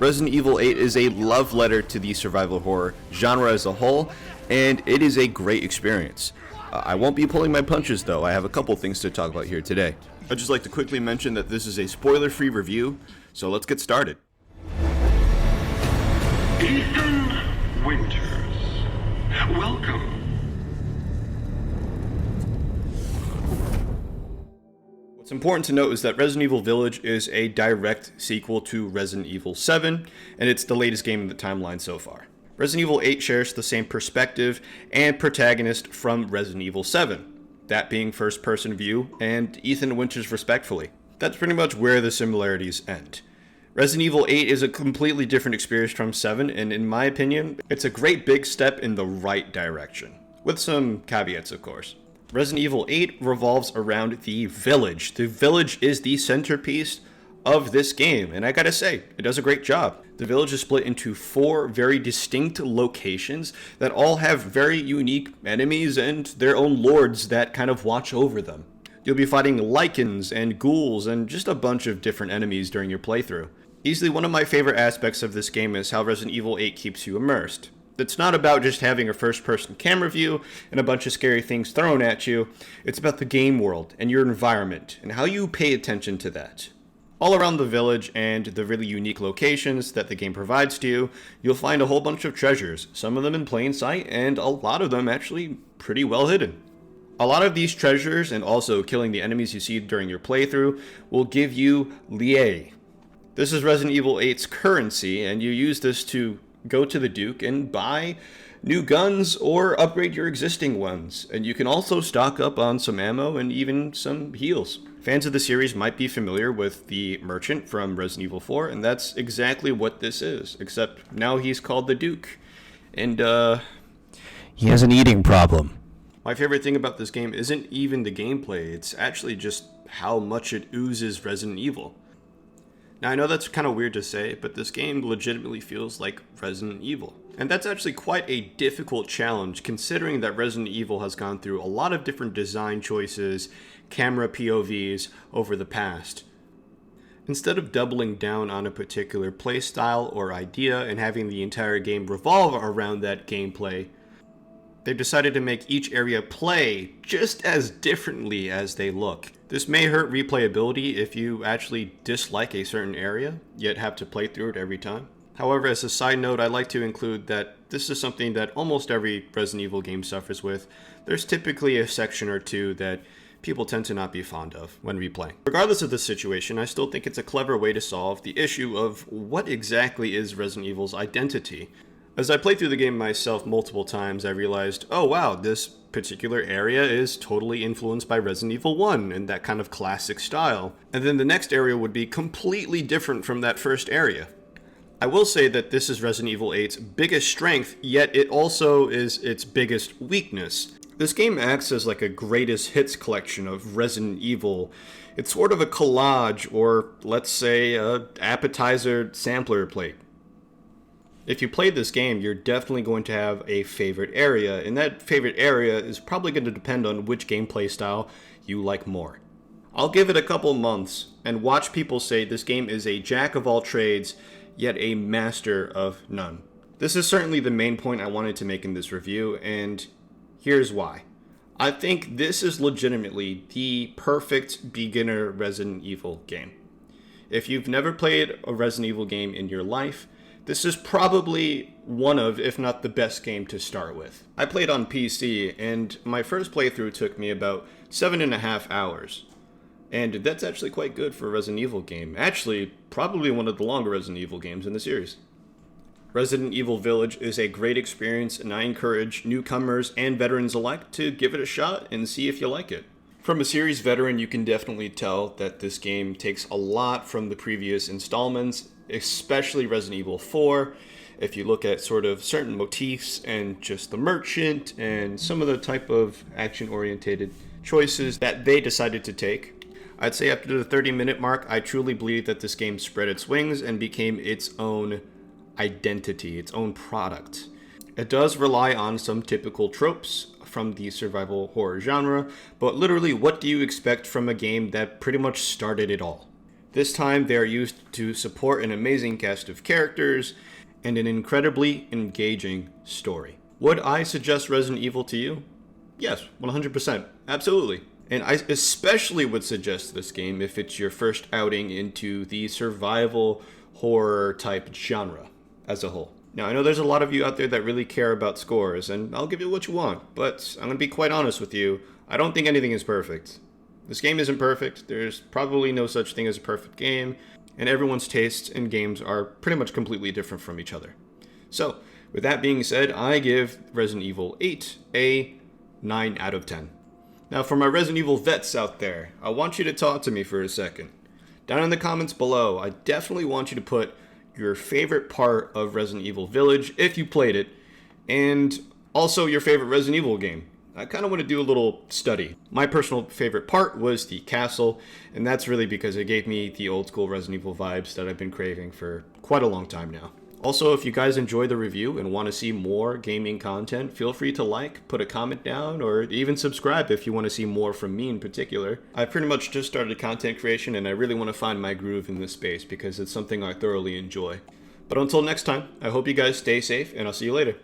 Resident Evil 8 is a love letter to the survival horror genre as a whole, and it is a great experience. I won't be pulling my punches though, I have a couple things to talk about here today. I'd just like to quickly mention that this is a spoiler-free review, so let's get started. Ethan Winters, welcome. What's important to note is that Resident Evil Village is a direct sequel to Resident Evil 7, and it's the latest game in the timeline so far. Resident Evil 8 shares the same perspective and protagonist from Resident Evil 7, that being first-person view and Ethan Winters respectfully. That's pretty much where the similarities end. Resident Evil 8 is a completely different experience from 7, and in my opinion, it's a great big step in the right direction. With some caveats, of course. Resident Evil 8 revolves around the village. The village is the centerpiece of this game, and I gotta say, it does a great job. The village is split into 4 very distinct locations that all have very unique enemies and their own lords that kind of watch over them. You'll be fighting lycans and ghouls and just a bunch of different enemies during your playthrough. Easily one of my favorite aspects of this game is how Resident Evil 8 keeps you immersed. It's not about just having a first-person camera view and a bunch of scary things thrown at you. It's about the game world and your environment and how you pay attention to that. All around the village and the really unique locations that the game provides to you, you'll find a whole bunch of treasures, some of them in plain sight and a lot of them actually pretty well hidden. A lot of these treasures and also killing the enemies you see during your playthrough will give you Lie. This is Resident Evil 8's currency, and you use this to go to the Duke and buy new guns or upgrade your existing ones. And you can also stock up on some ammo and even some heals. Fans of the series might be familiar with the merchant from Resident Evil 4, and that's exactly what this is, except now he's called the Duke. And, he has an eating problem. My favorite thing about this game isn't even the gameplay, it's actually just how much it oozes Resident Evil. Now, I know that's kind of weird to say, but this game legitimately feels like Resident Evil. And that's actually quite a difficult challenge, considering that Resident Evil has gone through a lot of different design choices, camera POVs over the past. Instead of doubling down on a particular playstyle or idea and having the entire game revolve around that gameplay, they've decided to make each area play just as differently as they look. This may hurt replayability if you actually dislike a certain area, yet have to play through it every time. However, as a side note, I'd like to include that this is something that almost every Resident Evil game suffers with. There's typically a section or two that people tend to not be fond of when replaying. Regardless of the situation, I still think it's a clever way to solve the issue of what exactly is Resident Evil's identity. As I played through the game myself multiple times, I realized, oh wow, this particular area is totally influenced by Resident Evil 1 and that kind of classic style. And then the next area would be completely different from that first area. I will say that this is Resident Evil 8's biggest strength, yet it also is its biggest weakness. This game acts as like a greatest hits collection of Resident Evil. It's sort of a collage, or let's say a appetizer sampler plate. If you play this game, you're definitely going to have a favorite area, and that favorite area is probably going to depend on which gameplay style you like more. I'll give it a couple months and watch people say this game is a jack of all trades, yet a master of none. This is certainly the main point I wanted to make in this review, and here's why. I think this is legitimately the perfect beginner Resident Evil game. If you've never played a Resident Evil game in your life, this is probably one of, if not the best game to start with. I played on PC, and my first playthrough took me about 7.5 hours. And that's actually quite good for a Resident Evil game. Actually, probably one of the longer Resident Evil games in the series. Resident Evil Village is a great experience, and I encourage newcomers and veterans alike to give it a shot and see if you like it. From a series veteran, you can definitely tell that this game takes a lot from the previous installments, especially Resident Evil 4. If you look at sort of certain motifs and just the merchant and some of the type of action-oriented choices that they decided to take, I'd say after the 30-minute mark, I truly believe that this game spread its wings and became its own identity, its own product. It does rely on some typical tropes from the survival horror genre, but literally, what do you expect from a game that pretty much started it all? This time they are used to support an amazing cast of characters and an incredibly engaging story. Would I suggest Resident Evil to you? Yes, 100%. Absolutely. And I especially would suggest this game if it's your first outing into the survival horror type genre as a whole. Now, I know there's a lot of you out there that really care about scores, and I'll give you what you want, but I'm going to be quite honest with you. I don't think anything is perfect. This game isn't perfect. There's probably no such thing as a perfect game, and everyone's tastes in games are pretty much completely different from each other. So, with that being said, I give Resident Evil 8 a 9 out of 10. Now, for my Resident Evil vets out there, I want you to talk to me for a second. Down in the comments below, I definitely want you to put your favorite part of Resident Evil Village, if you played it, and also your favorite Resident Evil game. I kind of want to do a little study. My personal favorite part was the castle, and that's really because it gave me the old school Resident Evil vibes that I've been craving for quite a long time now. Also, if you guys enjoy the review and want to see more gaming content, feel free to like, put a comment down, or even subscribe if you want to see more from me in particular. I pretty much just started content creation and I really want to find my groove in this space because it's something I thoroughly enjoy. But until next time, I hope you guys stay safe and I'll see you later.